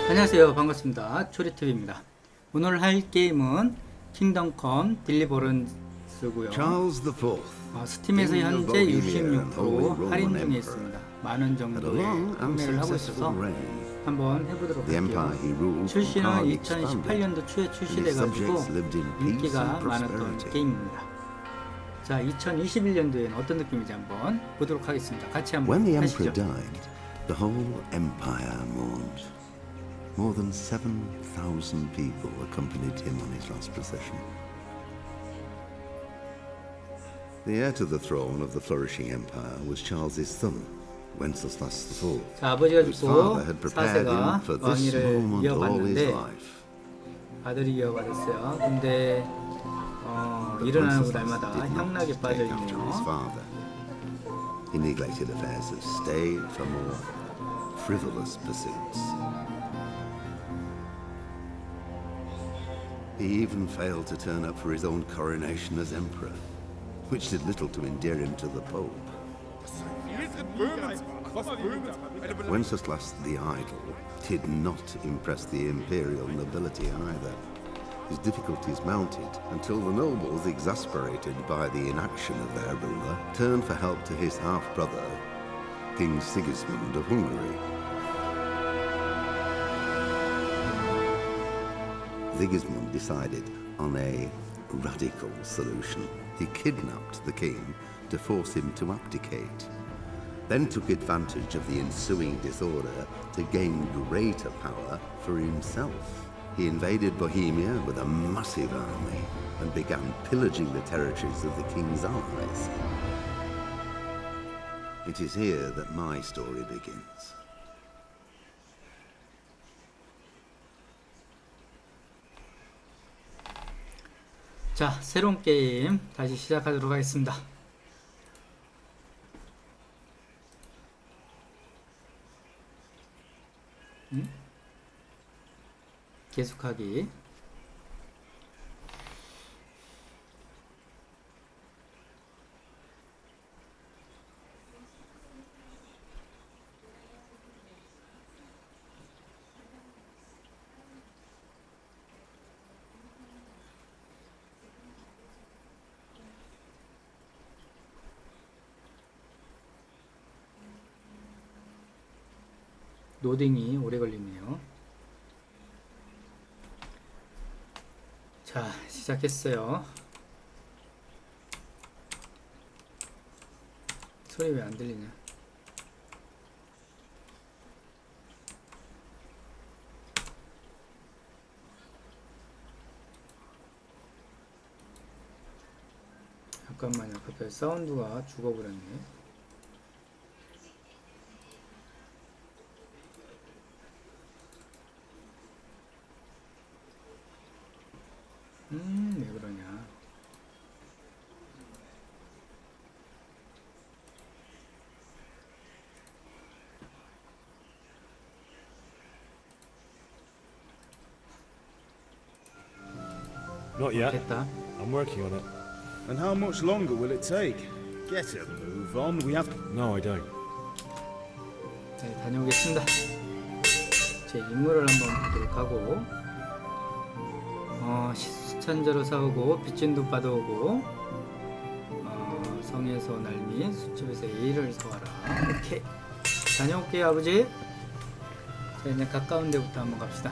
안녕하세요, 반갑습니다. 초리TV입니다. 오늘 할 게임은 킹덤 컴 딜리버런스고요. 스팀에서 현재 66% 할인 중에 있습니다. 만원 정도의 판매를 하고 있어서 한번 해보도록 할게요. 출시는 2018년도 초에 출시돼가지고 인기가 많았던 게임입니다. 자, 2021년도에는 어떤 느낌인지 한번 보도록 하겠습니다. 같이 한번 하시죠. The whole empire mourned. More than 7,000 people accompanied him on his last procession. The heir to the throne of the flourishing empire was Charles's son, Wenceslas IV, 자, 아버지가 whose 죽고 father had prepared him 사세가 for this 왕위를 moment all his 이어받는데 life. 아들이 이어받았어요. 근데 일어나는 날마다 did not 향락에 take 빠져 after his 있네요. father. He neglected affairs of state for more frivolous pursuits. He even failed to turn up for his own coronation as emperor, which did little to endear him to the Pope. Wenceslas the Idle did not impress the imperial nobility either. His difficulties mounted until the nobles, exasperated by the inaction of their ruler, turned for help to his half-brother, King Sigismund of Hungary. Sigismund decided on a radical solution. He kidnapped the king to force him to abdicate, then took advantage of the ensuing disorder to gain greater power for himself. He invaded Bohemia with a massive army and began pillaging the territories of the king's allies. It is here that my story begins. 자, 새로운 게임 다시 시작하도록 하겠습니다. 계속하기. 노딩이 오래 걸리네요. 자, 시작했어요. 소리 왜 안 들리냐? 잠깐만요. 갑자기 사운드가 죽어버렸네. 왜 그러냐. Not yet. 됐다. I'm working on it. And how much longer will it take? Get a move on, we have... No, I don't. 네, 다녀오겠습니다. 제 임무를 한번 보도록 하고, 수천자로 싸우고 빚진도 받아오고, 성에서 날미 수집에서 A를 사와라. 오케이, 다녀올게요 아버지. 자, 이제 가까운 데부터 한번 갑시다.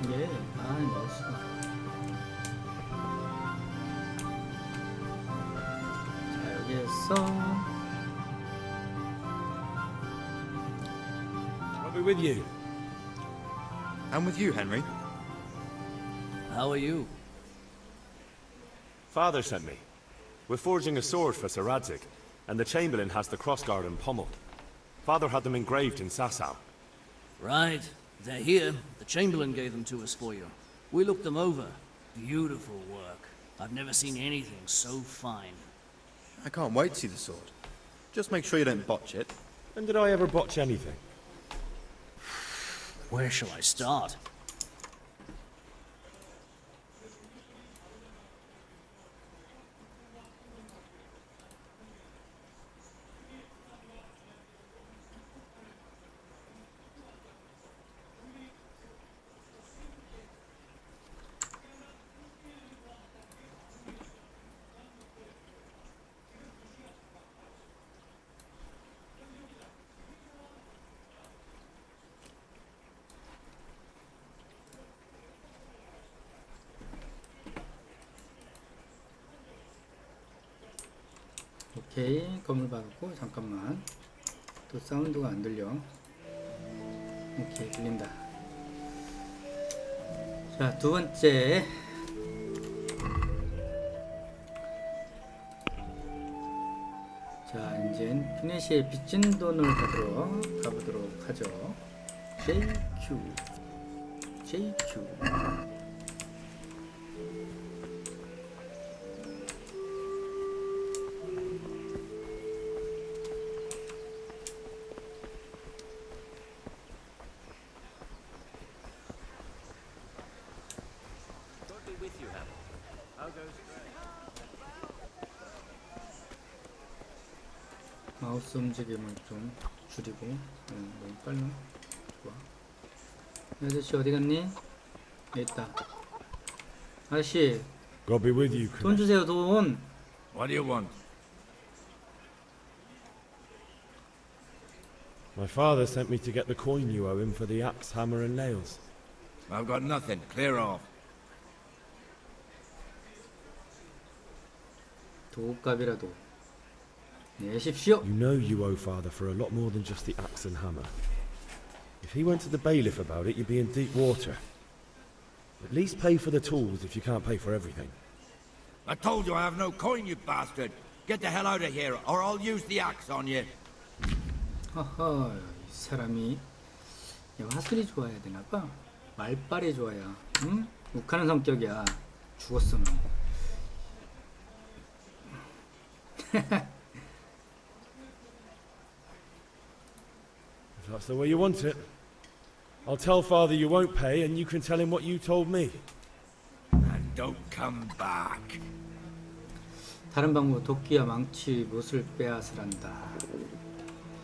이게 마우스가 자, 여기에서 I'll be with you. I'm with you, Henry. How are you? Father sent me. We're forging a sword for Sir Radzig, and the Chamberlain has the crossguard and pommel. Father had them engraved in Sasau. Right. They're here. The Chamberlain gave them to us for you. We looked them over. Beautiful work. I've never seen anything so fine. I can't wait to see the sword. Just make sure you don't botch it. When did I ever botch anything? Where shall I start? 오케이, 건물 받았고. 잠깐만, 또 사운드가 안 들려. 오케이, 들린다. 자, 두 번째. 자, 이제 피니시에 빚진 돈을 받으러 가보도록 하죠. JQ. 마우스 움직임을 좀 줄이고. 너무 빨라. 좋아. 이 아저씨 어디 갔니? 여기 있다. 아저씨, God be with you. 돈 주세요, 돈. What do you want? My father sent me to get the coin you owe him for the axe, hammer, and nails. I've got nothing. Clear off. 도값이라도 내십시오. You know you owe father for a lot more than just the axe and hammer. If he went to the bailiff about it, you'd be in deep water. At least pay for the tools if you can't pay for everything. I told you I have no coin, you bastard. Get the hell out of here, or I'll use the axe on you. 허허, 이 사람이 화술이 좋아야 되나봐. 말빨이 좋아야. 응? 욱하는 성격이야. 죽었어 너. If that's the way you want it, I'll tell father you won't pay and you can tell him what you told me. And don't come back. 다른 방법 도끼와 망치 못을 빼앗으란다. Could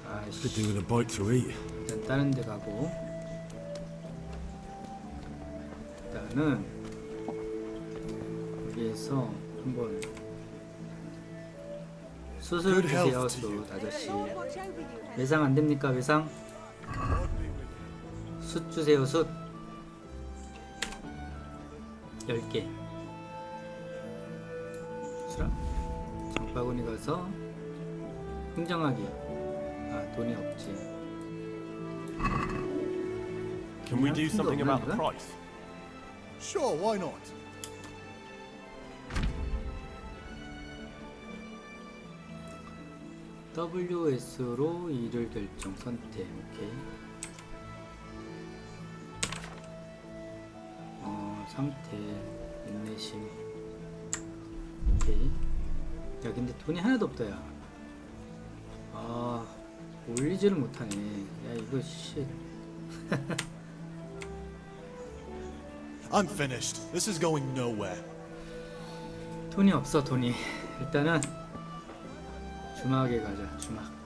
아이씨. do with a bite to eat. 일단 다른 데 가고. 일단은 여기에서 한번 수술 주세요, 수 아저씨. 외상 안 됩니까, 외상? 숯 주세요, 숯. 10개. 수락. 장바구니 가서 흥정하기. 아, 돈이 없지. Can we do something about the price? Sure, why not? WS로 일을 결정 선택. 오케이. 상태 인내심. 오케이. 야, 근데 돈이 하나도 없다, 야. 아, 올리지를 못하네. 야, 이거 씨. I'm finished. This is going nowhere. 돈이 없어, 돈이. 일단은 주막에 가자, 주막.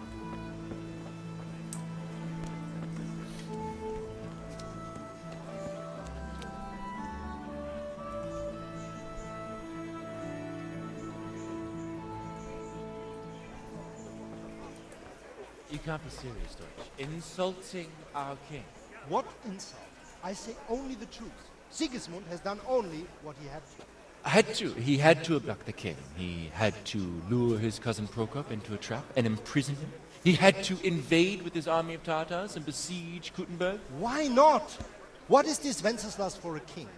You can't be serious, Deutsch. Insulting our king. What insult? I say only the truth. Sigismund has done only what he had to. He had to abduct the king. He had to lure his cousin Prokop into a trap and imprison him. He had to invade with his army of Tatars and besiege Kuttenberg. Why not? What is this Wenceslas for a king?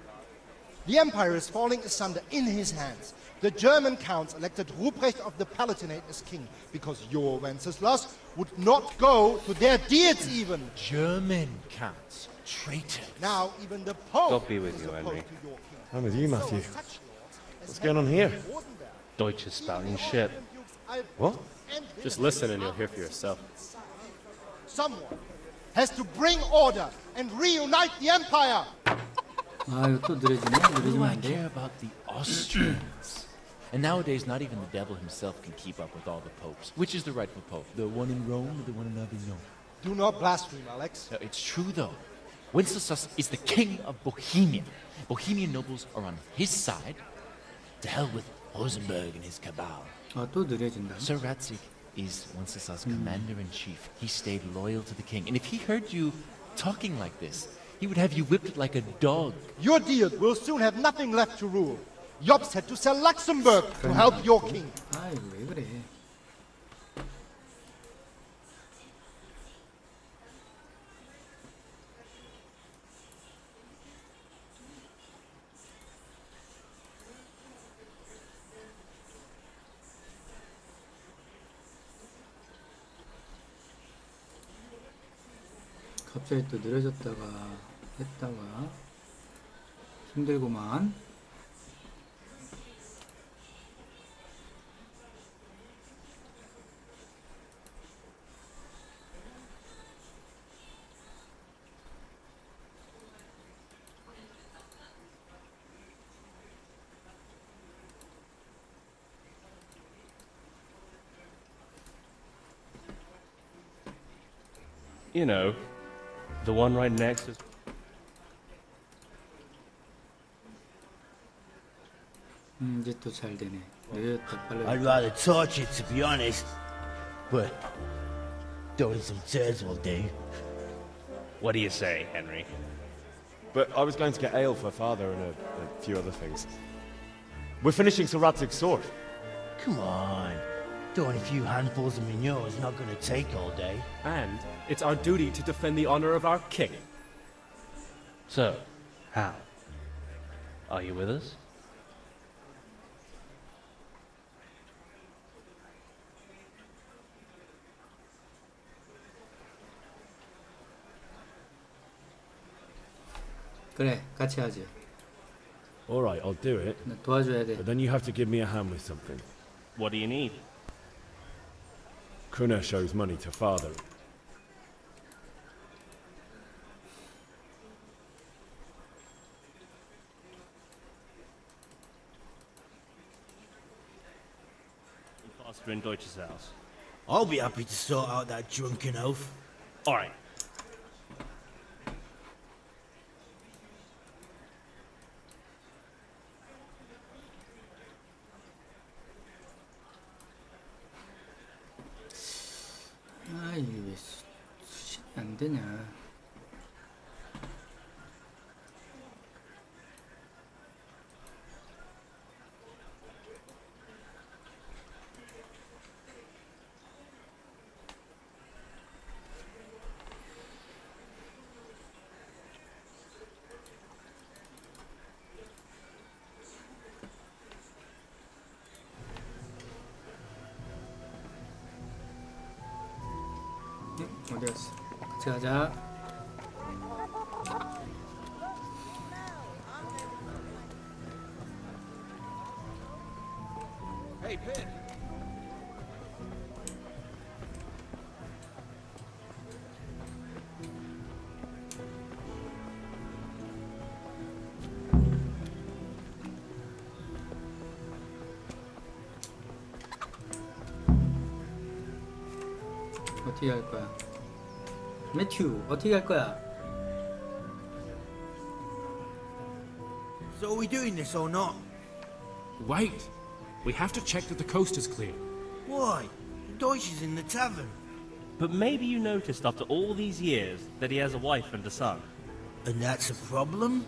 The empire is falling asunder in his hands. The German counts elected Ruprecht of the Palatinate as king because your Wenceslas would not go to their deeds even. German counts. Traitor. Now even the Pope God be with is you, opposed Henry. to your king. I'm with you, Matthew. So such lords as What's going on here? Wardenberg, Deutsch is spouting shit. What? and Just listen and you'll hear for yourself. someone has to bring order and reunite the empire. 아, 이거 또 느려지네. What do 느려지면 I 안 care 돼. about the Austrians? And nowadays, not even the devil himself can keep up with all the popes. Which is the rightful pope? The one in Rome or the one in Avignon? Do not blaspheme, Alex. No, it's true, though. Wenceslas is the king of Bohemia. Bohemian nobles are on his side. To hell with Rosenberg and his cabal. 아, 또 느려진다. Sir Ratzig is Wenceslas' commander-in-chief. He stayed loyal to the king. And if he heard you talking like this, he would have you whipped like a dog. Your Diet will soon have nothing left to rule. Jobst had to sell Luxembourg to help your king. 아이, 왜 그래. 갑자기 또 느려졌다가 했다가 힘들구만. You know, the one right next is... 이제 또 잘 되네. 느렸다 빨라. I'd rather torch it, to be honest. But throwing some turds will do. What do you say, Henry? But I was going to get ale for father and a few other things. We're finishing Sir Radzig's sword. Come on. Throwing a few handfuls of manure is not going to take all day. And it's our duty to defend the honor of our king. So, how? Are you with us? 그래, 같이 하지. All right, I'll do it. 나 도와줘야 돼. But then you have to give me a hand with something. What do you need? Kuna shows money to father. Faster in Deutsch's house. I'll be happy to sort out that drunken oaf. All right. 아, 이게 왜 수신이 안 되냐. 어디 갔어? 같이 가자. Hey, Pin. 어떻게 할 거야? 매튜, 어떻게 할 거야? So are we doing this or not? Wait! We have to check that the coast is clear. Why? Deutsch is in the tavern. But maybe you noticed after all these years that he has a wife and a son. And that's a problem?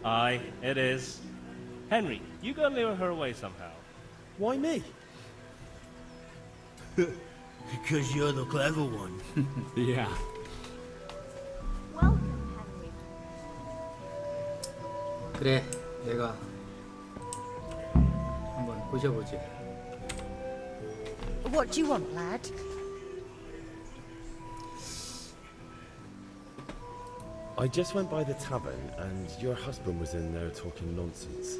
Aye, it is. Henry, you go lure her away somehow. Why me? Because you're the clever one. Yeah. Welcome, Henry. 그래, 내가 한번 꼬셔보지. What do you want, lad? I just went by the tavern and your husband was in there talking nonsense.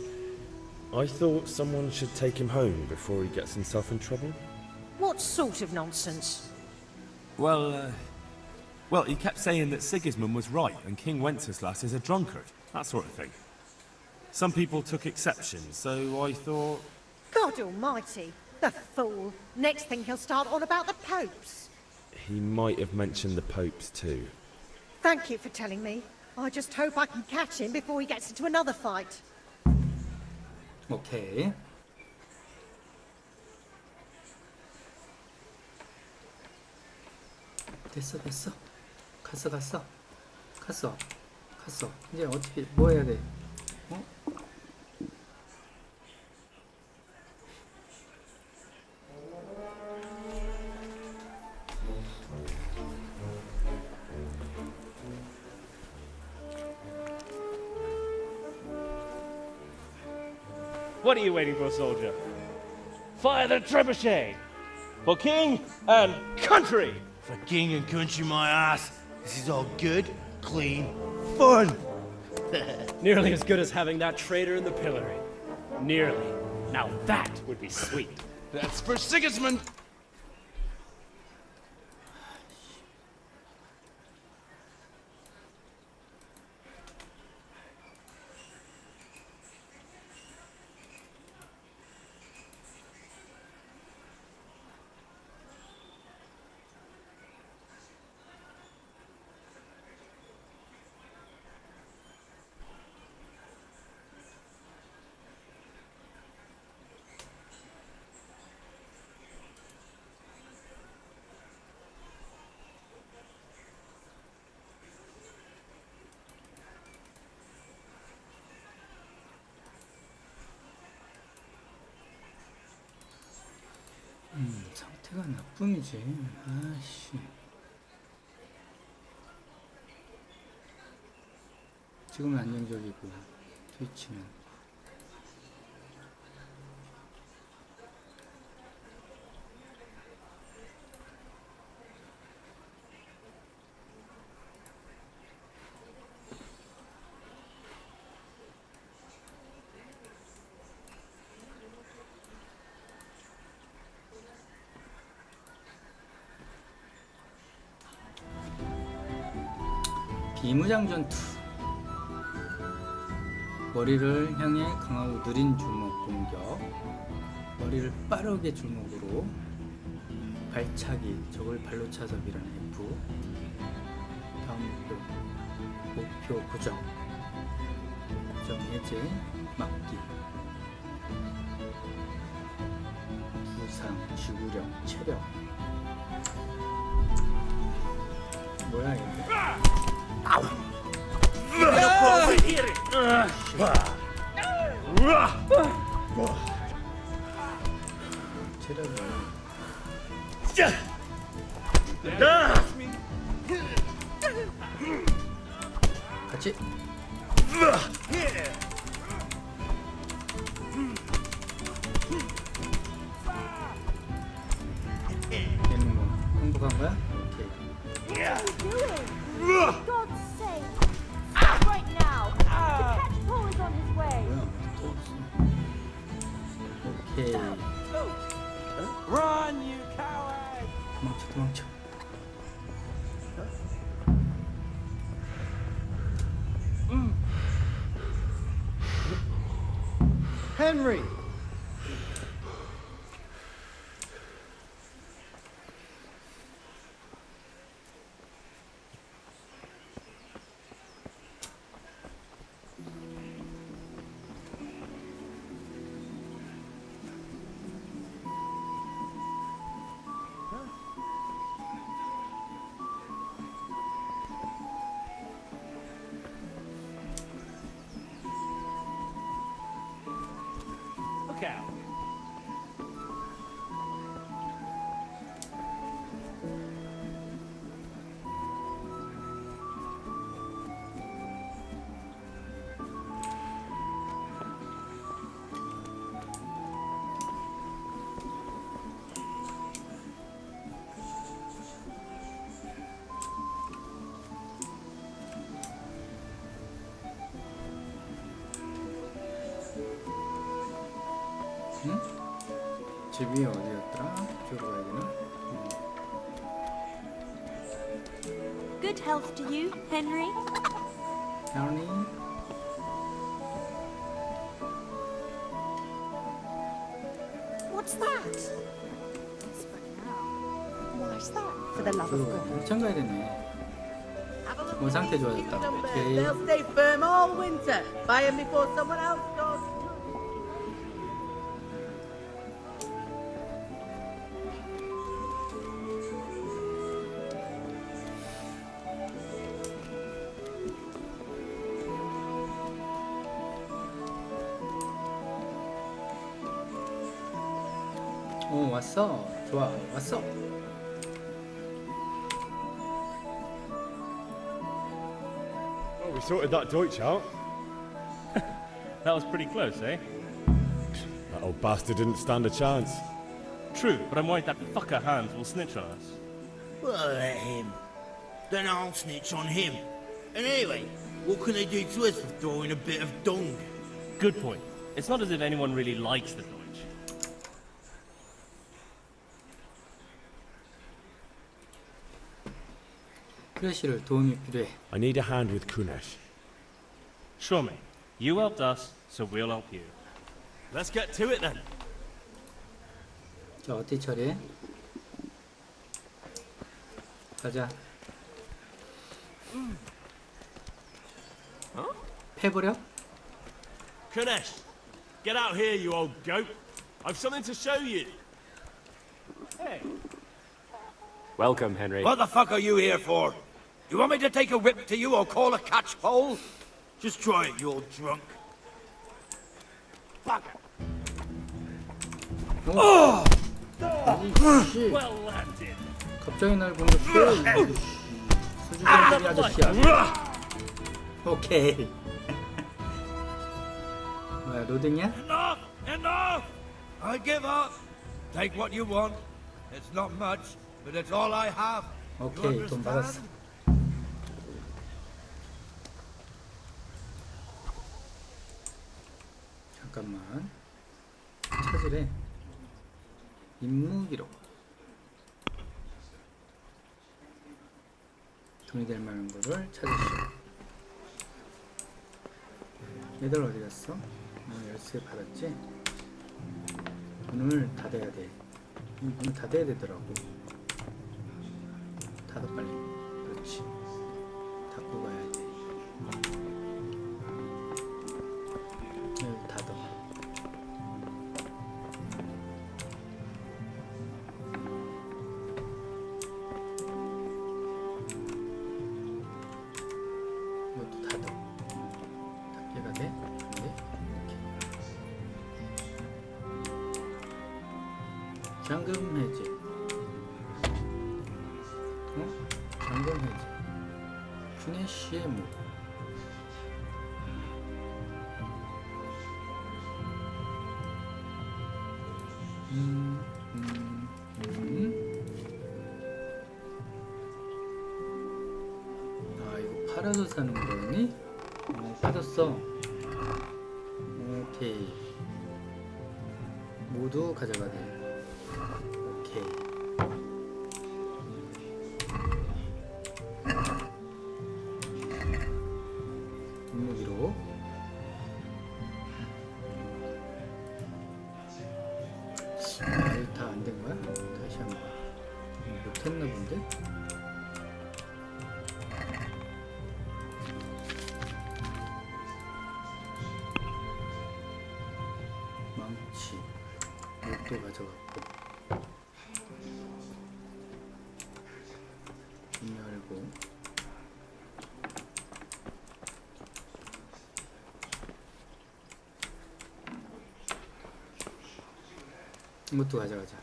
I thought someone should take him home before he gets himself in trouble. What sort of nonsense? Well, he kept saying that Sigismund was right and King Wenceslas is a drunkard, that sort of thing. Some people took exception, so I thought... God almighty, the fool. Next thing he'll start on about the popes. He might have mentioned the popes too. Thank you for telling me. I just hope I can catch him before he gets into another fight. 오케이. 됐어. 갔어. 이제 어떻게 뭐 해야 돼? 어? What are you waiting for, soldier? Fire the trebuchet! For king and country! For king and country, my ass. This is all good, clean fun. Nearly as good as having that traitor in the pillory. Nearly. Now that would be sweet. That's for Sigismund. 상태가 나쁨이지. 아씨. 지금은 안정적이고 트위치는 비무장 전투. 머리를 향해 강하고 느린 주먹 공격. 머리를 빠르게 주먹으로. 발차기. 적을 발로 차서 밀어내는 F. 다음 목표 고정. 고정 해제. 막기. 부상. 지구력. 체력. 뭐야 이게? 같이. 얘는 뭐 행복한 거야? 오케이. God's sake! Stop right now! The catch pole is on his way! 오케이. Run, you coward! 도망쳐, 도망쳐. Henry! Look out. 응? 집이 어디였더라? 이쪽으로 가야 되나? Good health to you, Henry. Henry? What's that? It's for now. Why's that? For the love of 이쪽으로 God. 가야 돼. 한참 가야 되네. 뭐 상태 좋아졌다. 오케이. They'll stay firm all winter. Buy them before someone else does. 오, 왔어. 좋아, 왔어. Well, we sorted that Deutsch out. That was pretty close, eh? That old bastard didn't stand a chance. True, but I'm worried that fucker Hans will snitch on us. Well, let him. then I'll snitch on him. And anyway, what can they do to us for throwing a bit of dung? Good point. It's not as if anyone really likes the Deutsch. 크래쉬를 도움이 필요해. I need a hand with Kunesh. Sure, mate. You helped us, so we'll help you. Let's get to it then. 자, 어떻게 처리해? 가자. 패버려? Kunesh, get out here, you old goat. I've something to show you. Hey. Welcome, Henry. What the fuck are you here for? You want me to take a whip to you or call a catch pole? Just try it, you old drunk. Fuck it. 어! 씨. Well landed. 갑자기 날 공격해. 수주전적인 아저씨야. 오케이. 뭐야, 로딩이야? Enough! Enough! I give up. Take what you want. It's not much, but it's all I have. 오케이, 돈 받았어. 잠깐만. 찾으래. 임무 기록. 돈이 될 만한 거를 찾으시오. 얘들 어디 갔어? 열쇠 받았지? 문을 닫아야 돼. 문을 닫아야 되더라고. 닫아 빨리. 그렇지. 닫고 가야 돼. 여기 닫아. 이것도 닫아. 닫기가 돼? 안 돼? 이렇게. 잠금 해제. 잠금 해제. 큐네시의 무. 아, 이거 팔아서 사는 거니? 받았어. 오케이. 모두 가져가게. 오케이. 분무기로. 다 안 된 거야? 다시 한번. 못했나 본데? 망치. 이것도 가져갔고. 열고. 이것도 가져가자.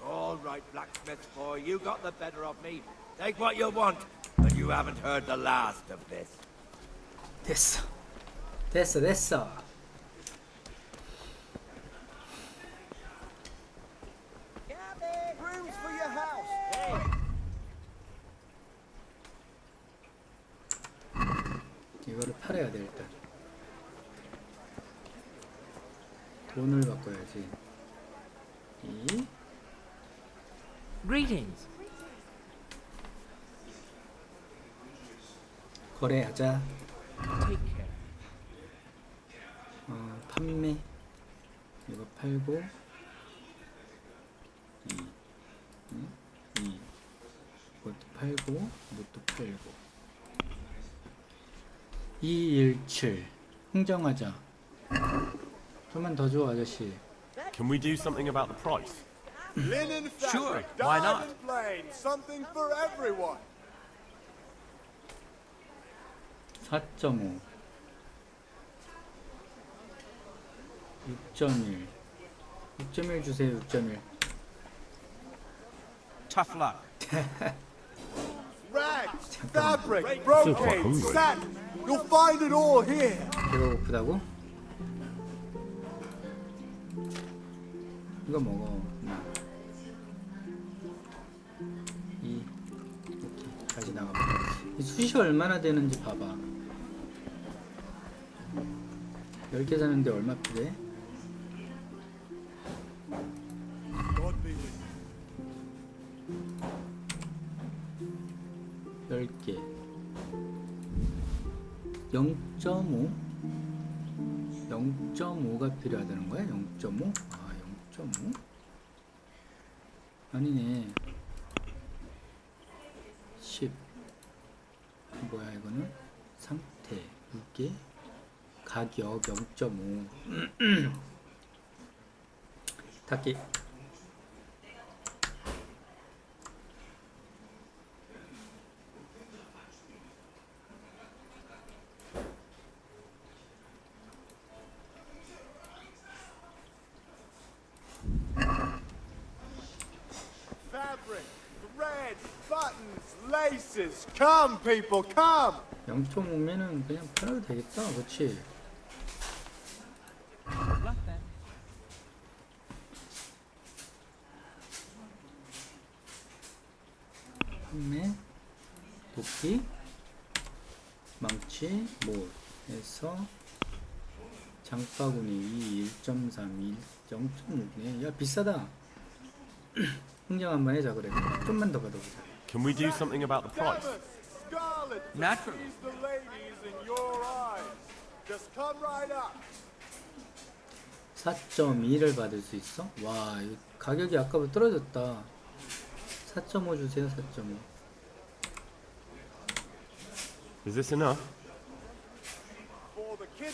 All right, blacksmith boy, you got the better of me. Take what you want, but you haven't heard the last of this. 됐어. 됐어, 됐어. Rooms for your house. 이거를 팔아야 돼 일단. 돈을 바꿔야지. 이 Greetings. 거래하자. Take care. 판매. 이거 팔고. 이것도 팔고. 이것도 팔고. 217. 흥정하자. 좀만 더 줘, 아저씨. Can we do something about the price? Linen fabric, Sure, why dyed not? and plain, something for everyone. 4.5. 6.1. 6.1 주세요. 6.1. Tough luck. Rags, fabric, brocade, satin. You'll find it all here. 배가 고프다고? 이거 먹어. 나. 2. 이렇게 이 숫이 얼마나 되는지 봐봐. 10개 사는데 얼마 필요해? 10개 0.5 0.5가 필요하다는 거야? 0.5? 아 0.5? 아니네 10 뭐야 이거는? 상태 6개 가격 0.5 닫기. Fabric, thread, buttons, laces. Come, people, come. 0.5면은 그냥 팔아도 되겠다. 그렇지? 판매, 도끼, 망치, 못 해서 장바구니 1.3, 0.6네. 야 비싸다. 흥정 한번 해자 그래. 좀만 더 받아보자. Can we do something about the price? Scarlet, Naturally. seize the ladies in your eyes. Just come right up. 4.2를 받을 수 있어? 와, 이거 가격이 아까보다 떨어졌다. 4.5 주세요. 4.5. Is this enough?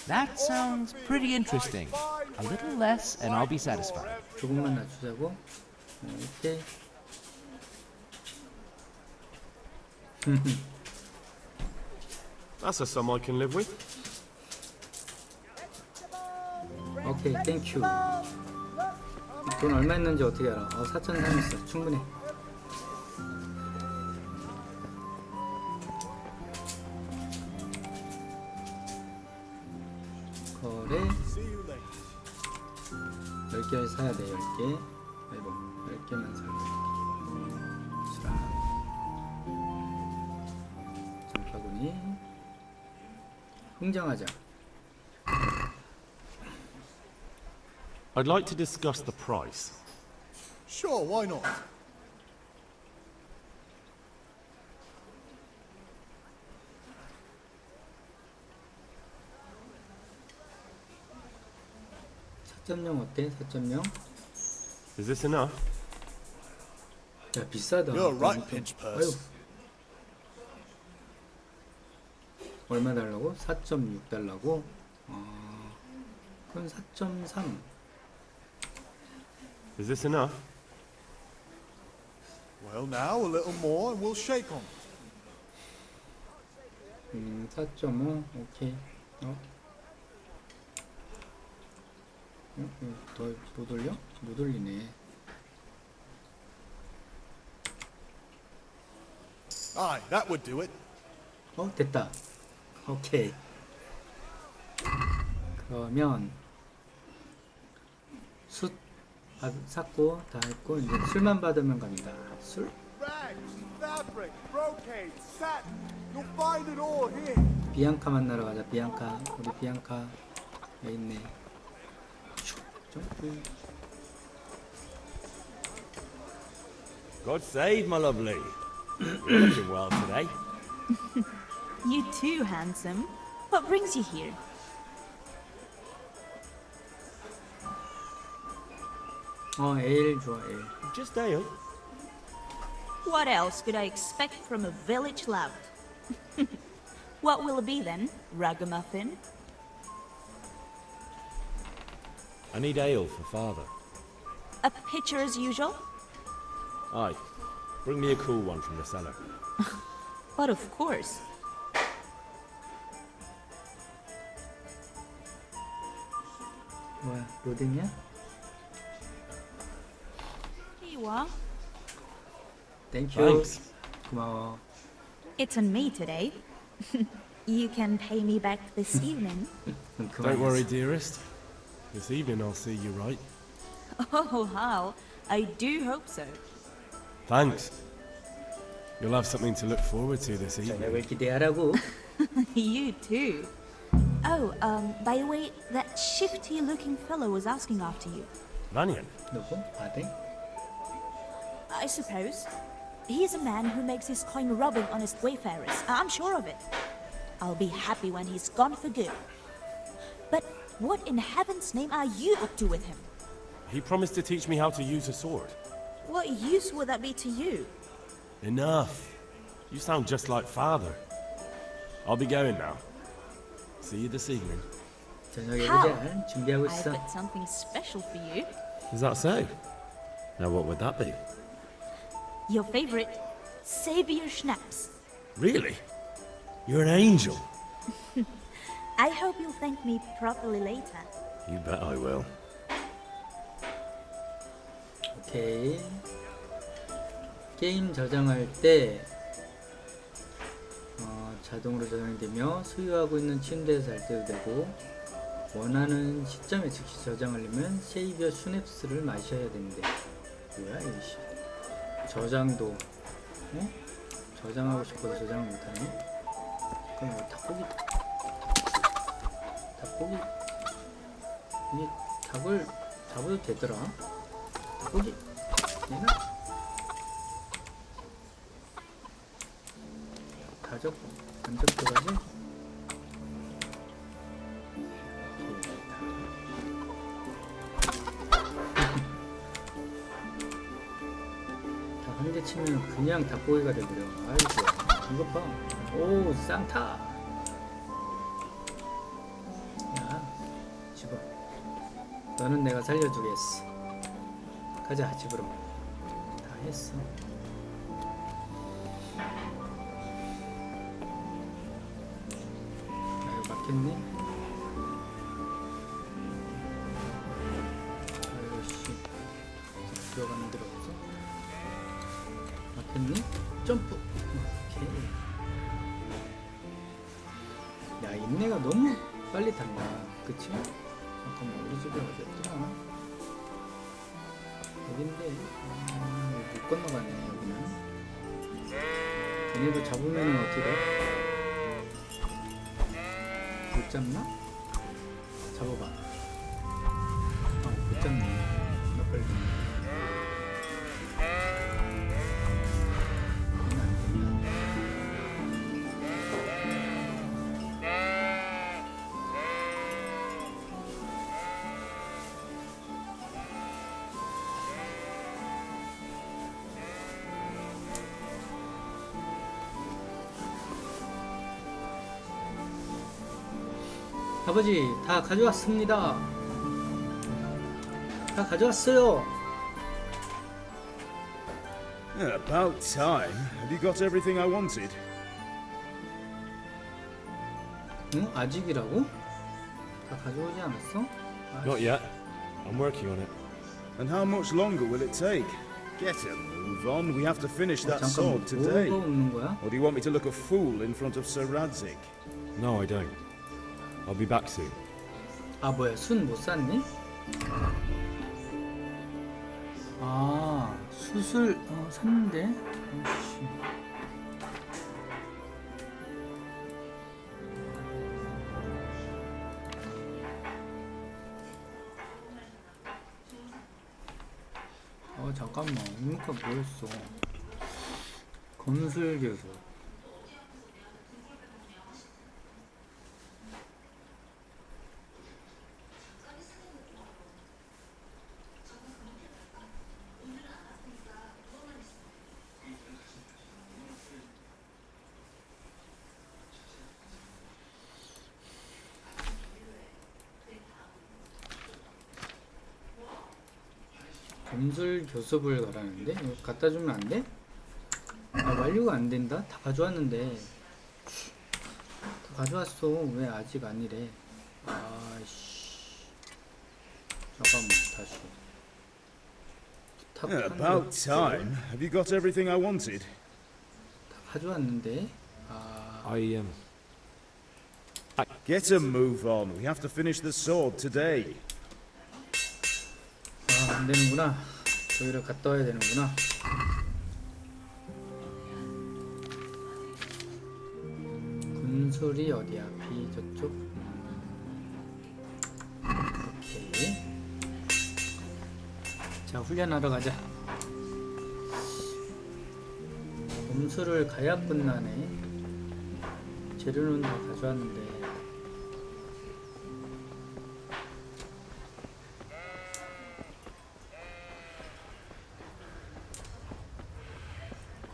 That sounds pretty interesting. A little less and I'll be satisfied. 조금만 낮추자고. 오케이. That's a sum I can live with. 오케이, 땡큐. 돈 얼마 있는지 어떻게 알아? 4,300 있어. 충분해. 거래 10개를 사야 돼. 10개. 아이고 10개만 사야 돼. 수락 장바구니 흥정하자. I'd like to discuss the price. Sure, why not? 어때? 4.0? Is this enough? 야 비싸다. You're right, pinch purse. 얼마 달라고? 4.6 달라고? 그럼 4.3. Is this enough? Well, now a little more and we'll shake on it. 4.5 오케이. 더 못 올려? 못 올리네. Aye, that would do it. 됐다. 오케이. 그러면 숯 샀고 다 했고 이제 술만 받으면 갑니다. 술. Rags, fabric, brocade, satin. You'll find it all here. 비앙카 만나러 가자. 비앙카. 우리 비앙카 여기 있네. 점프. God save my lovely. You're looking well today. You too, handsome. What brings you here? 에일 좋아, 에일. Just ale. What else could I expect from a village lout? What will it be then, ragamuffin? I need ale for father. A pitcher as usual? Aye. Bring me a cool one from the cellar. But of course. 뭐야, 로딩이야? Here you are. 땡큐. Thanks. 고마워. It's on me today. You can pay me back this evening. Don't worry, dearest. This evening I'll see you right. Oh, how? I do hope so. Thanks. You'll have something to look forward to this evening. 저녁을 기대하라고. You too. Oh, by the way, that shifty-looking fellow was asking after you. Lanyon? 누구? 바데? I suppose. He's a man who makes his coin rubbing honest wayfarers. I'm sure of it. I'll be happy when he's gone for good. But what in heaven's name are you up to with him? He promised to teach me how to use a sword. What use would that be to you? Enough. You sound just like father. I'll be going now. See you this evening. 저녁에 How? 의자 준비하고 I've 있어. got something special for you. Is that so? Now what would that be? Your favorite Savior Schnapps. Really? You're an angel. I hope you'll thank me properly later. You bet I will. 오케이. 게임 저장할 때 자동으로 저장이 되며 소유하고 있는 침대에서 할 때도 되고 원하는 시점에 즉시 저장하려면 세이비어 슈냅스를 마셔야 되는데 뭐야 이씨 저장도 저장하고 싶어도 저장을 못하네. 그럼 뭐 닭고기 이게 닭을 잡아도 되더라. 닭고기 얘는 가족 안 접어가지. 한 대 치면 그냥 닭고기가 되버려. 아이고 이것 봐. 오 산타. 야 집어. 너는 내가 살려주겠어. 가자 집으로. 다 했어. 아 이거 막혔네. 아이고 씨 들어가는 데가 없어. 막혔니? 점프. 오케이. 야 인내가 너무 빨리 탄다. 그치? 잠깐만 우리 집에 어디였더라? 여긴데 못 건너가네 여기는. 걔네도 잡으면은 어떻게 돼? 못 잡나? 잡아봐. 못 잡네. 몇 빨리. 아버지 다 가져왔습니다. 다 가져왔어요. About time. Have you got everything I wanted? 응? 아직이라고? 다 가져오지 않았어? Not yet. I'm working on it. And how much longer will it take? Get a move on. We have to finish that sword today. Or do you want me to look a fool in front of Sir Radzik? No, I don't. I'll be back soon. 아 뭐야 순 못 샀니? 아 수술 샀는데? 아이씨. 잠깐만 이모가 뭐였어? 건술교수. 건술 교습을 가라는데? 이거 갖다 주면 안 돼? 아, 완료가 안 된다? 다 가져왔는데. 다 가져왔어. 왜 아직 아니래? 아이씨. 잠깐만, 다시. About time. Have you got everything I wanted? 다 가져왔는데. Get a move on. We have to finish the sword today. 안 되는구나. 저기를 갔다 와야 되는구나. 검술이 어디야? B 저쪽. 오케이. 자, 훈련하러 가자. 검술을 가야 끝나네. 재료는 다 가져왔는데.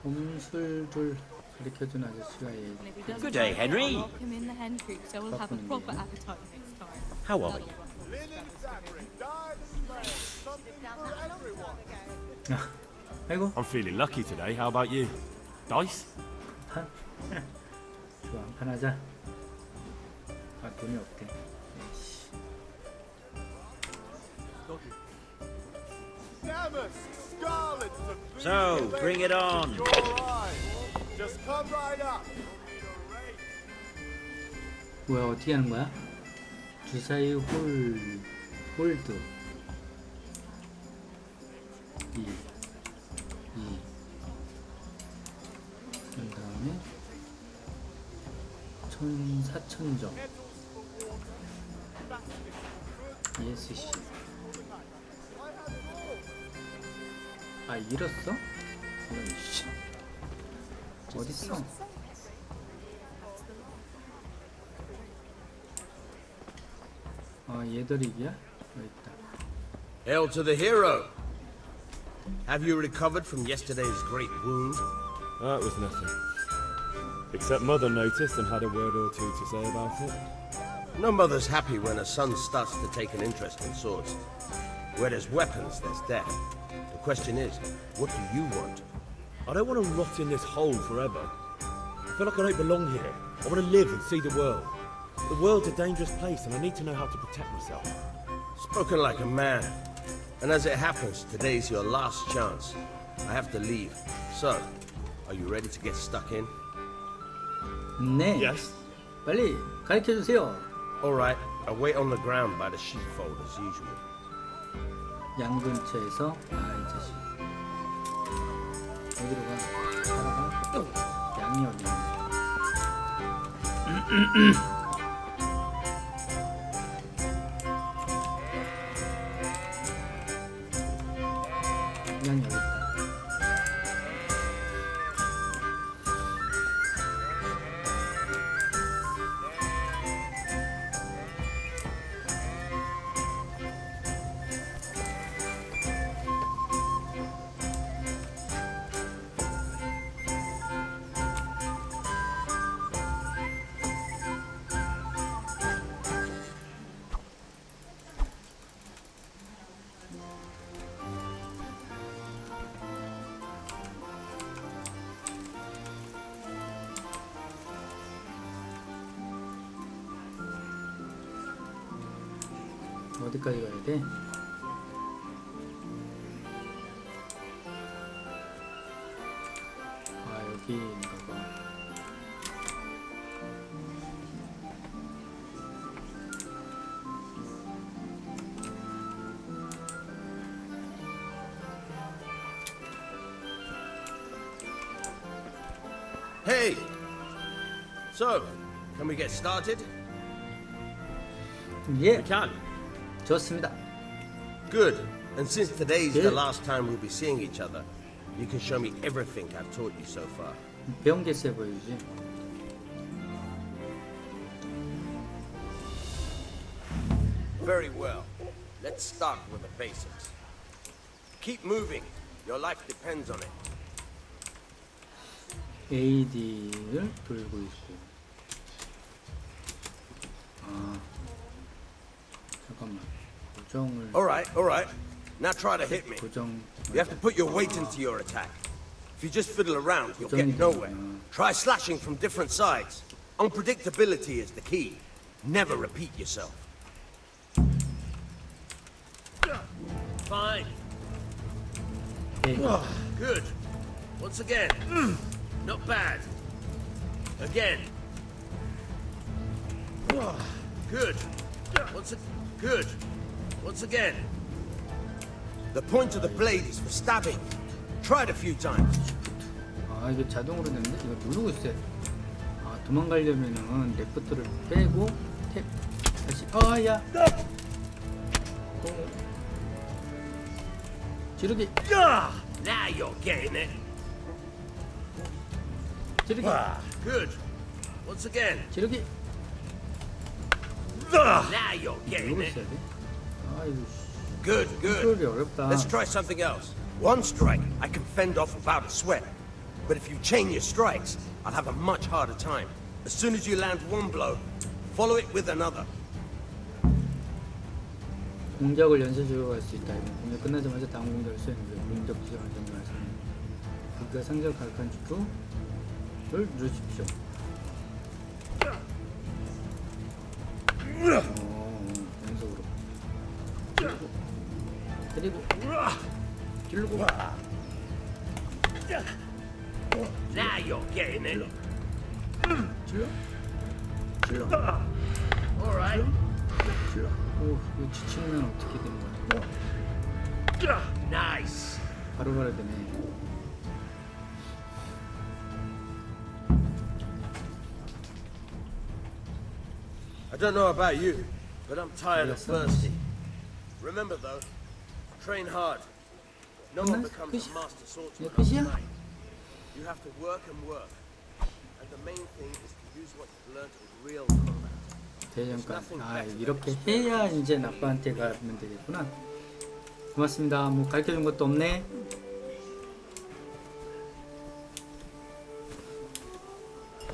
검술을 가르쳐준 아저씨가 Good day, Henry. Welcome in the hen coop, so we'll have a proper appetite next time. How are you? 아이고. I'm feeling lucky today. How about you? Dice? 좋아, 한판 하자. 아, 돈이 없대. So, bring it on. Just come right up. 뭐야, 어떻게 하는 거야? 주사위 홀드 2 그 다음에 4,000점 ESC. 아, 잃었어? 이런 씨. 어딨어? 아, 얘들이기야? 여기 있다. Hail to the hero! Have you recovered from yesterday's great wound? That was nothing. Except Mother noticed and had a word or two to say about it. No mother's happy when her son starts to take an interest in swords. Where there's weapons, there's death. The question is, what do you want? I don't want to rot in this hole forever. I feel like I don't belong here. I want to live and see the world. The world's a dangerous place and I need to know how to protect myself. Spoken like a man. And as it happens, today's your last chance. I have to leave. So, are you ready to get stuck in? 네. Yes. 빨리 가르쳐 주세요. Alright, I'll wait on the ground by the sheepfold as usual. 양 근처에서 이 자식 어디로 가? 살아가? 양이 어디 있는 양이 여기 있다. 어디까지 가야 돼? 아, 여기인가 봐. Hey! So, can we get started? 예. We can. 좋습니다. Good. And since today's the last time we'll be seeing each other, you can show me everything I've taught you so far. 배운 게 세 보이지. Very well. Let's start with the basics. Keep moving. Your life depends on it. AD를 돌고 있고. 아, 잠깐만. 고정을. All right. Now try to hit me. 고정. You have to put your weight into your attack. If you just fiddle around, you'll get nowhere. Try slashing from different sides. Unpredictability is the key. Never repeat yourself. Fine. Good. Once again. Not bad. Again. Good. Good. Once again. The point of the blade is for stabbing. Try it a few times. 아, 이게 자동으로 되는데? 이거 누르고 있어요. 아, 도망가려면은 레프트를 빼고 탭 다시 야 지르기 Now you're getting it. 지르기 Good. Once again. 지르기 Now you're getting 이러고 it. 있어야 돼. 아이고 Good, 컨트롤이 good. 어렵다. Let's try something else. One strike, I can fend off without a sweat. But if you chain your strikes, I'll have a much harder time. As soon as you land one blow, follow it with another. 공격을 연쇄적으로 할 수 있다. 공격 끝나자마자 다음 공격을 수행해서 공격 지점을 점령하시면 극과 상절 가득한 주투를 누르십시오. 연속으로 때리고 찌르고 Now you're getting it. 찔러 찔러 All right. 찔러 오 이거 지치면 어떻게 되는 거야? Nice. 바로바로 되네. I don't know about you, but I'm tired and thirsty. Remember though, train hard. No one becomes a master swordsman overnight. You have to work and work. And the main thing is to use what you've learned in real combat. 대장간 이렇게 해야 이제 아빠한테 가면 되겠구나. 고맙습니다. 뭐 가르쳐준 것도 없네.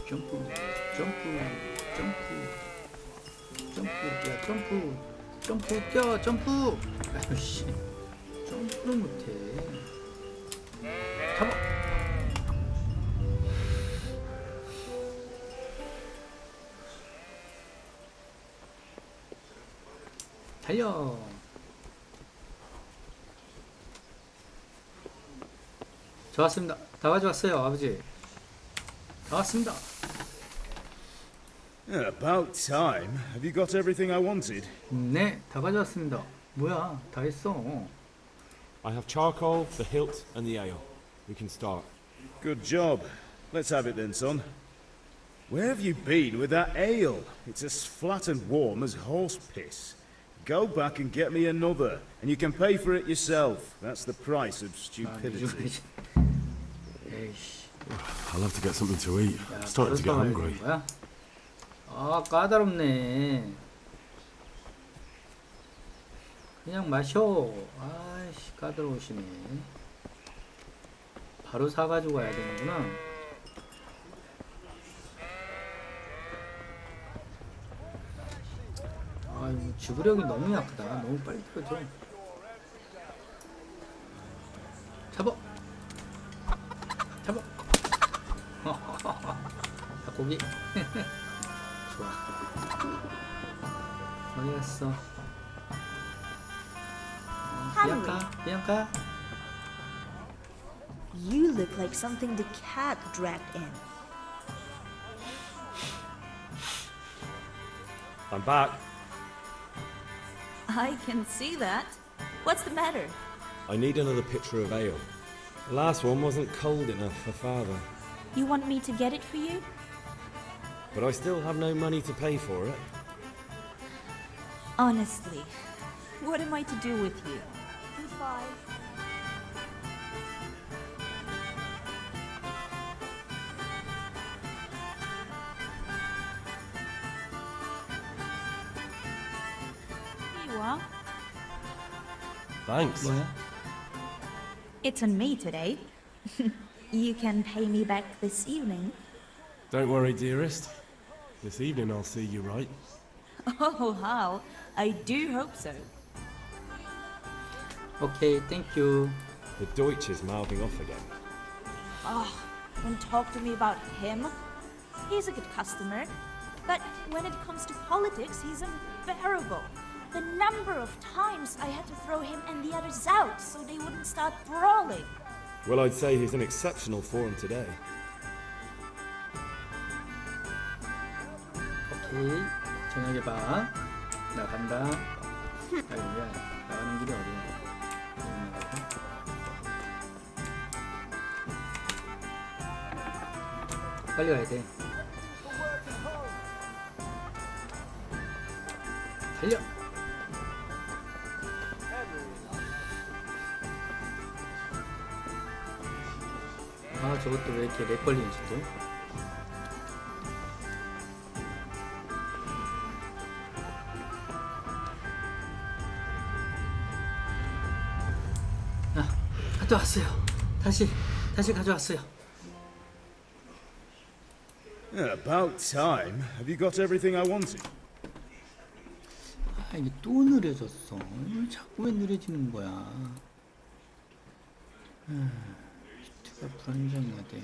점프 점프 점프 점프 야 점프 뛰어 점프. 아유씨 점프를 못해. 잡아. 달려. 좋았습니다. 다 가져왔어요, 아버지. 다 왔습니다. About time. Have you got everything I wanted? 네, 다 가져왔습니다. 뭐야, 다 했어. I have charcoal, the hilt, and the ale. We can start. Good job. Let's have it then, son. Where have you been with that ale? It's as flat and warm as horse piss. Go back and get me another, and you can pay for it yourself. That's the price of stupidity. I'll have to get something to eat. I'm starting to get hungry. 아, 까다롭네. 그냥 마셔. 아이씨, 까다로우시네. 바로 사가지고 가야 되는구나. 아, 이거 지구력이 너무 약하다. 너무 빨리 떨어져. 잡아. 잡아. 닭고기. 좋아. 어디 갔어? 비앙카. You look like something the cat dragged in. I'm back. I can see that. What's the matter? I need another pitcher of ale. The last one wasn't cold enough for Father. You want me to get it for you? But I still have no money to pay for it. Honestly, what am I to do with you? Goodbye. Here you are. Thanks. It's on me today. You can pay me back this evening. Don't worry, dearest. This evening I'll see you right. Oh, how? I do hope so. Okay, thank you. The Deutsch is mouthing off again. Oh, don't talk to me about him. He's a good customer. But when it comes to politics, he's unbearable. The number of times I had to throw him and the others out so they wouldn't start brawling. Well, I'd say he's in exceptional form today. 오케이, 저녁에 봐. 나 간다. 아이고야, 나가는 길이 어디야? 빨리 가야 돼. 달려. 아, 저것도 왜 이렇게 렉 걸리는지 또. 아, 가져왔어요. 다시 가져왔어요. Yeah, about time. Have you got everything I wanted? 아, 이게 또 느려졌어. 자꾸 왜 느려지는 거야? 히트가 불안정하대.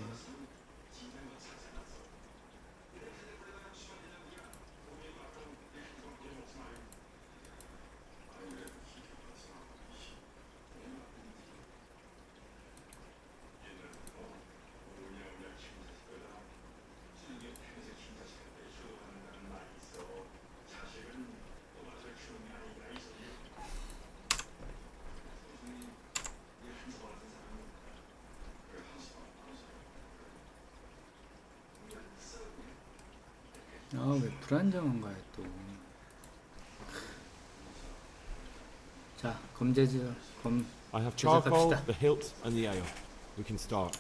아, 왜 불안정한 거야 또. 자, I have charcoal, 제작합시다. the hilt, and the ale. We can start.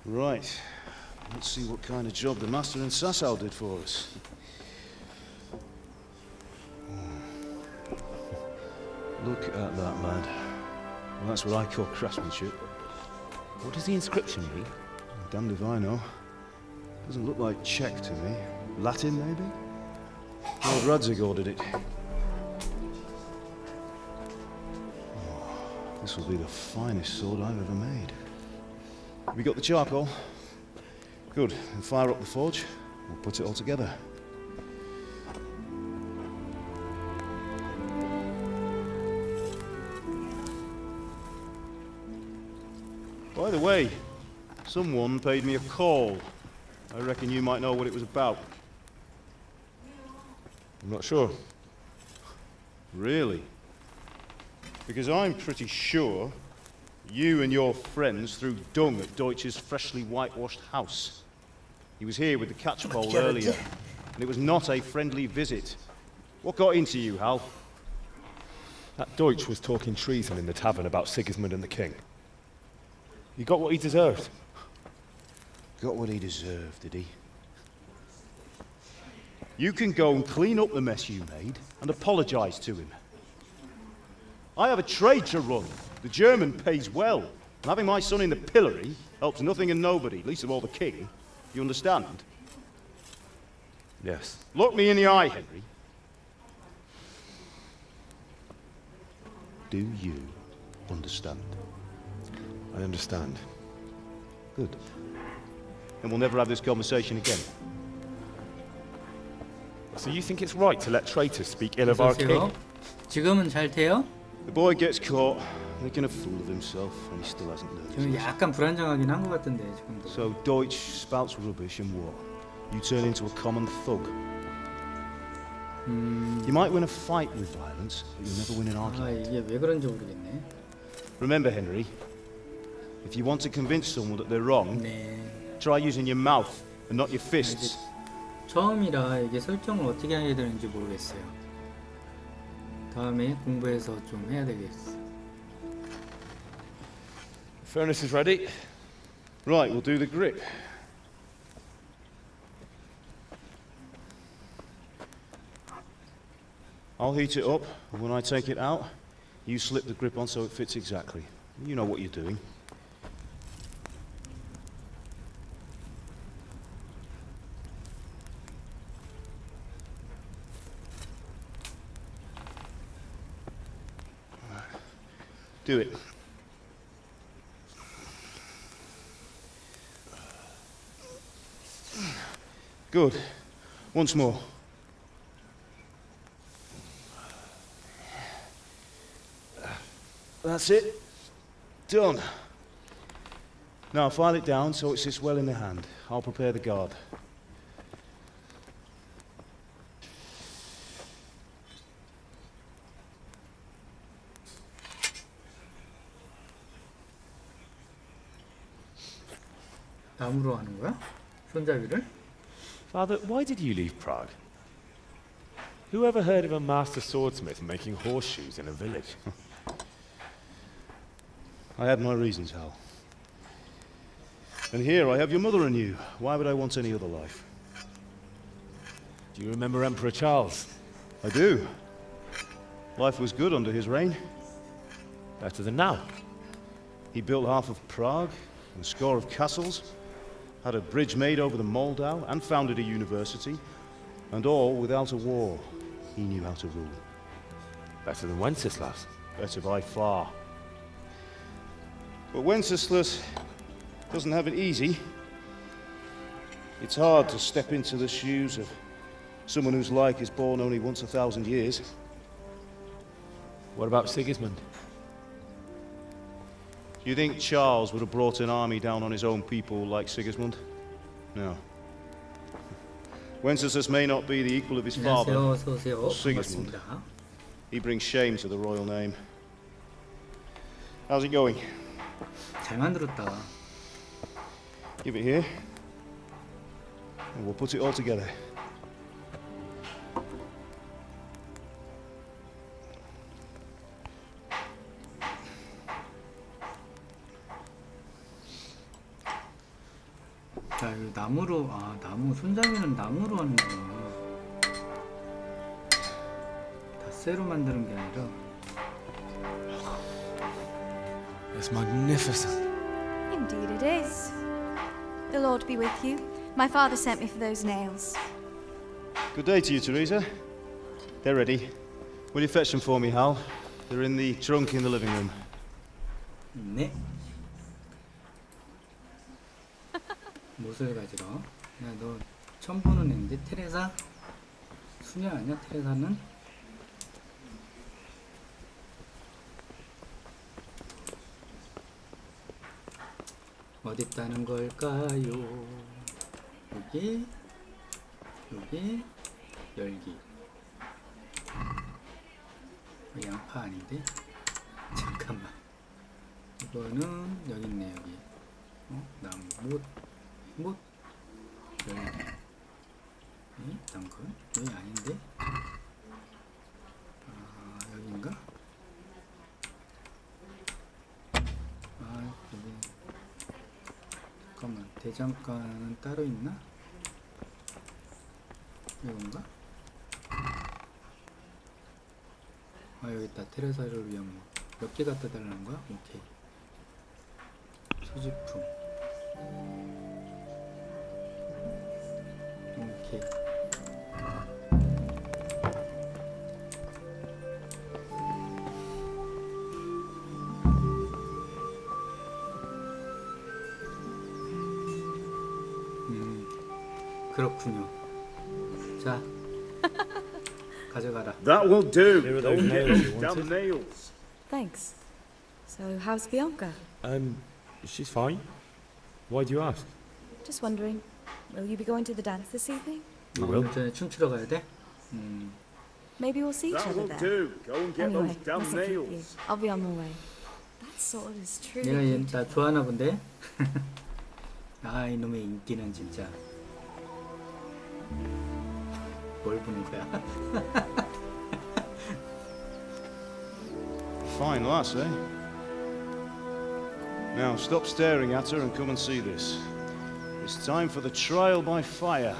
Right. Let's see what kind of job the master and Sasau did for us. Look at that, lad. Well, that's what I call craftsmanship. What does the inscription read? Damned if I know. Doesn't look like Czech to me. Latin, maybe? Old Radzig ordered it. Oh, this will be the finest sword I've ever made. Have you got the charcoal? Good. Then fire up the forge. We'll put it all together. By the way, someone paid me a call. I reckon you might know what it was about. I'm not sure. Really? Because I'm pretty sure you and your friends threw dung at Deutsch's freshly whitewashed house. He was here with the catchpole earlier, and it was not a friendly visit. What got into you, Hal? That Deutsch was talking treason in the tavern about Sigismund and the king. He got what he deserved. Got what he deserved, did he? You can go and clean up the mess you made and apologize to him. I have a trade to run. The German pays well. And having my son in the pillory helps nothing and nobody, least of all the king. You understand? Yes. Look me in the eye, Henry. Do you understand? I understand. Good. Then we'll never have this conversation again. So you think it's right to let traitors speak ill of our king? 지금은 잘 돼요? The boy gets caught, making a fool of himself, and he still hasn't learned. 지금 약간 불안정하긴 한 것 같은데 지금도. So Deutsch spouts rubbish, and what? You turn into a common thug. You might win a fight with violence, but you'll never win an argument. 아, 이게 왜 그런지 모르겠네. Remember, Henry, if you want to convince someone that they're wrong, 네. try using your mouth and not your fists. 처음이라 이게 설정을 어떻게 해야 되는지 모르겠어요. 다음에 공부해서 좀 해야 되겠어. Furnace is ready. Right, we'll do the grip. I'll heat it up, and when I take it out, you slip the grip on so it fits exactly. You know what you're doing. Do it. Good. Once more. That's it. Done. Now file it down so it sits well in the hand. I'll prepare the guard. 나무로 하는 거야? 손잡이를? Father, why did you leave Prague? Who ever heard of a master swordsmith making horseshoes in a village? I had my reasons, Hal. And here I have your mother and you. Why would I want any other life? Do you remember Emperor Charles? I do. Life was good under his reign. Better than now. He built half of Prague, and a score of castles, had a bridge made over the Moldau, and founded a university, and all without a war. He knew how to rule. Better than Wenceslas. Better by far. But Wenceslas doesn't have it easy. It's hard to step into the shoes of someone whose like is born only once 1,000 years. What about Sigismund? Do you think Charles would have brought an army down on his own people like Sigismund? No. Wenceslas may not be the equal of his father, Sigismund. He brings shame to the royal name. How's it going? 잘 만들었다. Give it here, and we'll put it all together. 자, 이 나무로, 나무, 손잡이는 나무로 하는 거구나. 다 쇠로 만드는 게 아니라. It's magnificent. Indeed it is. The Lord be with you. My father sent me for those nails. Good day to you, Teresa. They're ready. Will you fetch them for me, Hal? They're in the trunk in the living room. 네. 못을 가지러. 야, 너 처음 보는 애인데 테레사? 수녀 아니야? 테레사는? 어디 있다는 걸까요? 여기, 여기, 열기. 양파 아닌데? 잠깐만. 이거는 여기 있네, 여기. 나무, 못, 열기. 당근? 여기 아닌데? 여긴가? 여기. 잠깐만, 대장간은 따로 있나? 이건가? 여기 있다. 테레사를 위한 몇 개 갖다 달라는 거야? 오케이. 소지품. 오케이. 그렇군요. 자, 가져가라. That will do. Go and get those damn nails. Thanks. So, how's Bianca? She's fine. Why do you ask? Just wondering, will you be going to the dance this evening? 오늘 전에 춤추러 가야 돼? Maybe we'll see each That other will there. do. Go and get Anyway, those damn mustn't keep you. nails. I'll be on my way. That sword is truly 얘가 얘 beautiful. 나 좋아하나 본데? 이놈의 인기는 진짜. 뭘 보는 거야? Fine lass, eh? Now stop staring at her and come and see this. It's time for the trial by fire.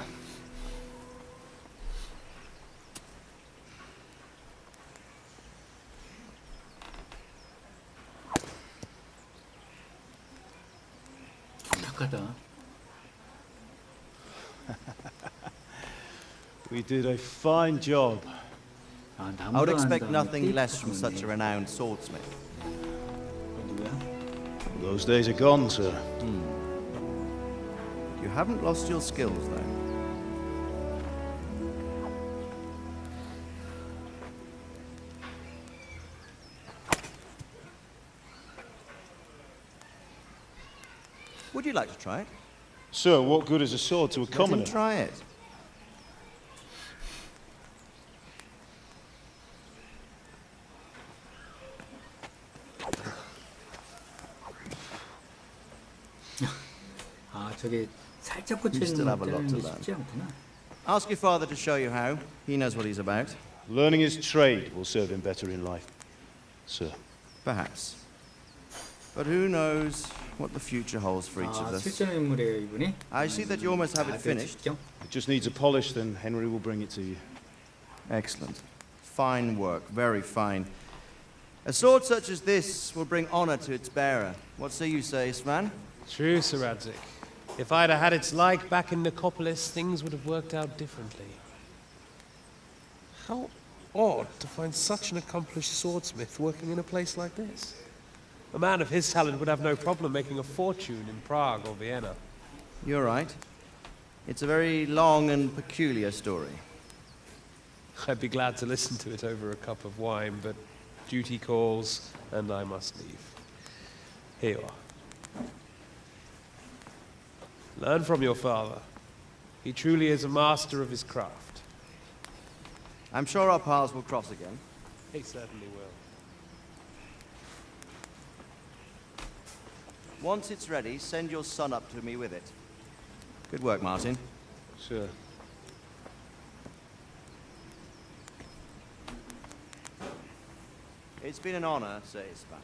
착하다. We did a fine job. I would expect nothing less from such a renowned swordsmith. Those days are gone, sir. You haven't lost your skills, though. Would you like to try it? Sir, what good is a sword to a Let him commoner? try it. 저게 살짝 You 꽂혀 still 있는 have a lot 게 to learn. 쉽지 않구나. Ask your father to show you how. He knows what he's about. Learning his trade will serve him better in life, sir. Perhaps. But who knows what the future holds for each of us. 실존 인물이에요, 이분이. I see that you almost have it finished. It just needs a polish, then Henry will bring it to you. Excellent. Fine work, very fine. A sword such as this will bring honor to its bearer. What say you, Svan? True, Sir Radzig. If I'd had its like back in Nicopolis, things would have worked out differently. How odd to find such an accomplished swordsmith working in a place like this. A man of his talent would have no problem making a fortune in Prague or Vienna. You're right. It's a very long and peculiar story. I'd be glad to listen to it over a cup of wine, but duty calls, and I must leave. Here you are. Learn from your father. He truly is a master of his craft. I'm sure our paths will cross again. He certainly will. Once it's ready, send your son up to me with it. Good work, Martin. Sure. It's been an honor, Sir Ispan.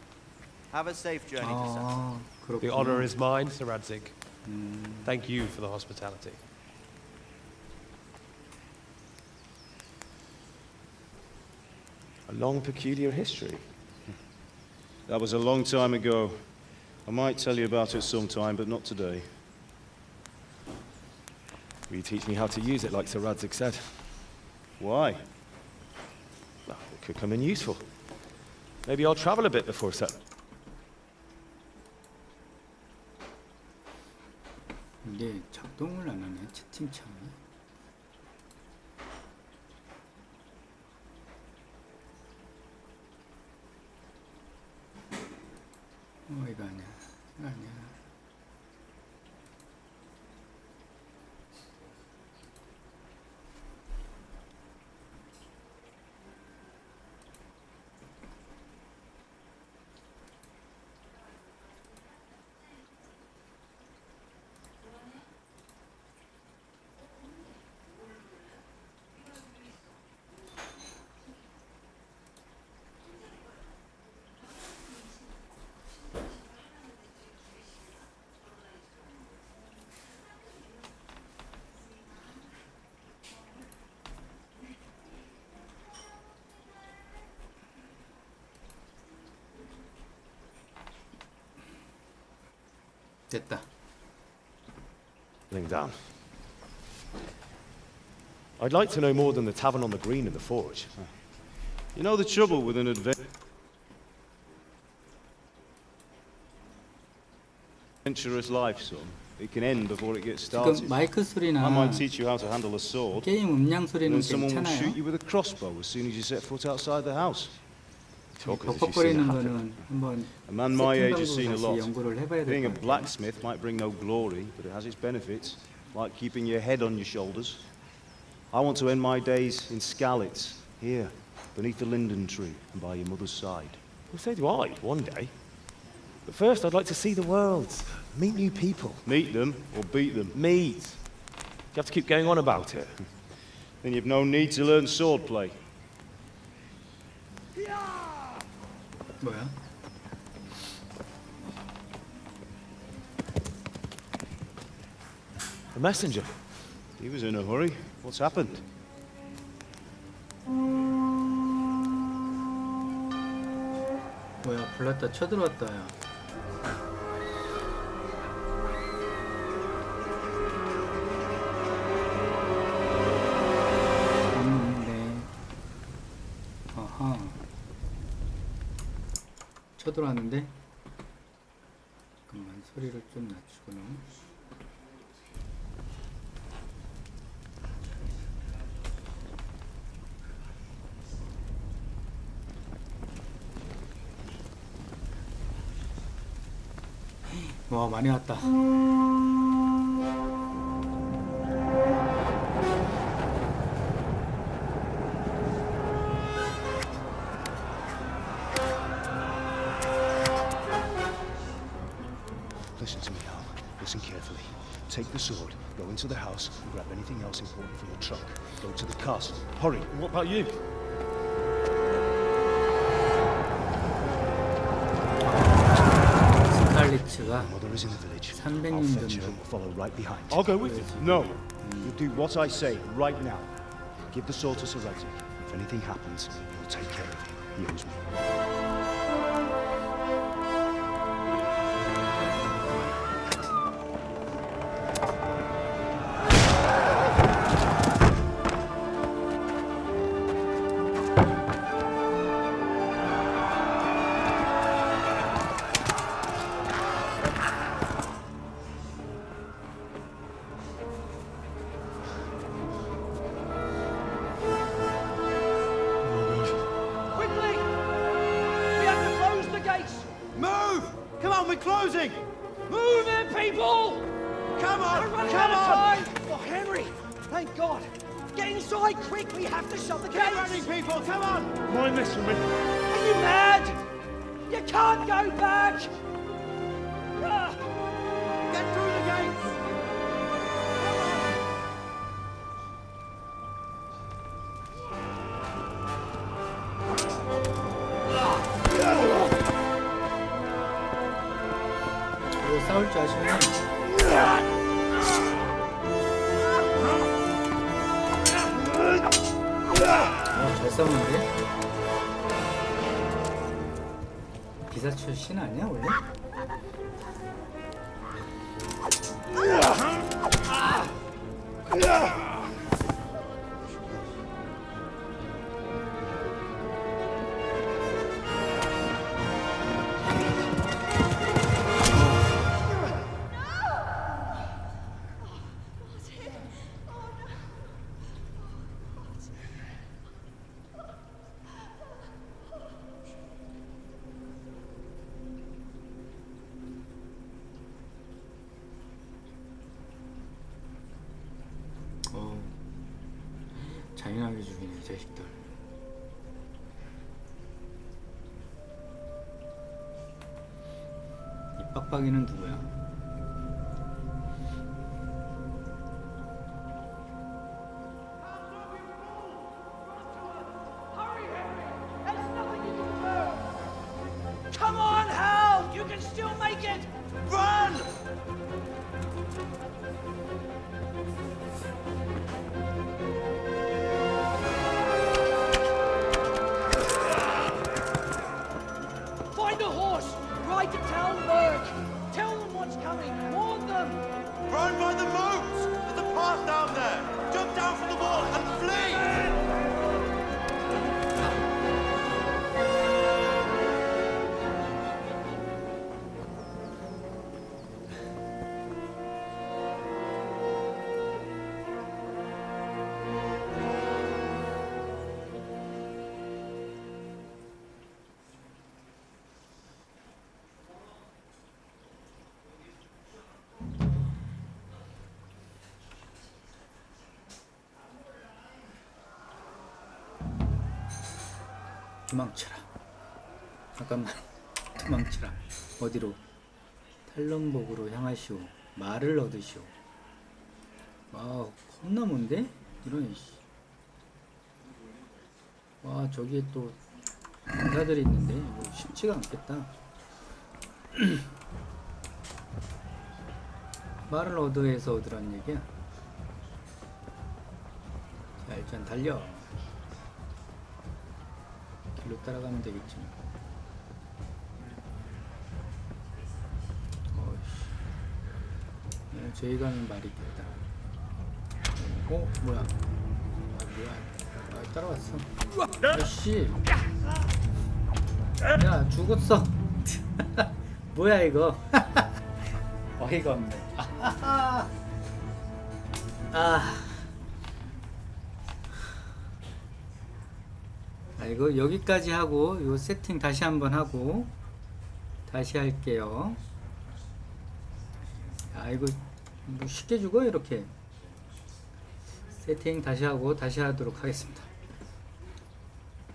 Have a safe journey to Saturn. The honor is mine, Sir Radzig. Thank you for the hospitality. A long, peculiar history. That was a long time ago. I might tell you about it sometime, but not today. Will you teach me how to use it, like Sir Radzig said? Why? Well, it could come in useful. Maybe I'll travel a bit before set. 이게 작동을 안 하네, 채팅창이. 이거 아니야. 이거 아니야. 됐다. Laying down. I'd like to know more than the tavern on the green and the forge. You know the trouble with an adventurous life, son? It can end before it gets started. 지금 마이크 소리나 I might teach you how to handle a sword. 게임 음량 And 소리는 then someone will shoot 괜찮아요. you with a crossbow as soon as you set foot outside the house. 벅벅거리는 거는 한번 A man my age has 세팅방법으로 seen a 다시 lot. 연구를 해봐야 Being a 될 것 같아요. blacksmith might bring no glory, but it has its benefits, like keeping your head on your shoulders. I want to end my days in Skalitz, here, beneath the linden tree and by your mother's side. Well, so do I, one day. But first, I'd like to see the world, meet new people. Meet them or beat them? Meet. You have to keep going on about it. Then you've no need to learn swordplay. 뭐야? The messenger. He was in a hurry. What's happened? 뭐야? 불났다 쳐들어왔다. 야. 네. 아하. 쳐들어왔는데. 잠깐만 소리를 좀 낮추고요. 와 많이 왔다. Listen to me, Al. Listen carefully. Take the sword, go into the house, and grab anything else important for your truck. Go to the castle. Hurry. What about you? 스칼리츠가 Mother is in the village. 300년 I'll fetch her 정도. and we'll follow right behind. I'll go with you. No. You do what I say right now. Give the sword to Sir Isaac. If anything happens, he'll take care of you. He owes me. Quickly! We have to close the gates! Move! Come on, we're closing! Move it, people! Come on! We're running Come out of on! time! Oh, Henry! Thank God! Get inside quick! We have to shut the Get gates! ready, people! Come on! Mind this for me. Are you mad? You can't go back! Ah. Get through the gates! 이거 싸울 줄 아시면 잘 싸우는데? 기사 출신 아니야 원래? 잔인하게 죽이네 이 자식들. 이 빡빡이는 누구야? Come on, Hal! You can still make it! Run! Find a horse! Ride to Talmberg! Tell them what's coming! Warn them! Run by the moats! There's a path down there! Jump down from the wall and flee! 도망쳐라. 잠깐만. 도망쳐라. 어디로? 탈런복으로 향하시오. 말을 얻으시오. 와, 겁나 먼데? 이런 씨. 와, 저기에 또 군사들이 있는데 이거 쉽지가 않겠다. 말을 얻어에서 얻으란 얘기야. 자, 일단 달려. 길로 따라가면 되겠지. 어이씨. 저희가 하는 말이 있겠다. 뭐야? 뭐야? 따라왔어. 아씨. 야, 죽었어. 뭐야 이거? 어이가 없네. 이거 여기까지 하고 요 세팅 다시 한번 하고 다시 할게요. 이거 뭐 쉽게 죽어 이렇게. 세팅 다시 하고 다시 하도록 하겠습니다.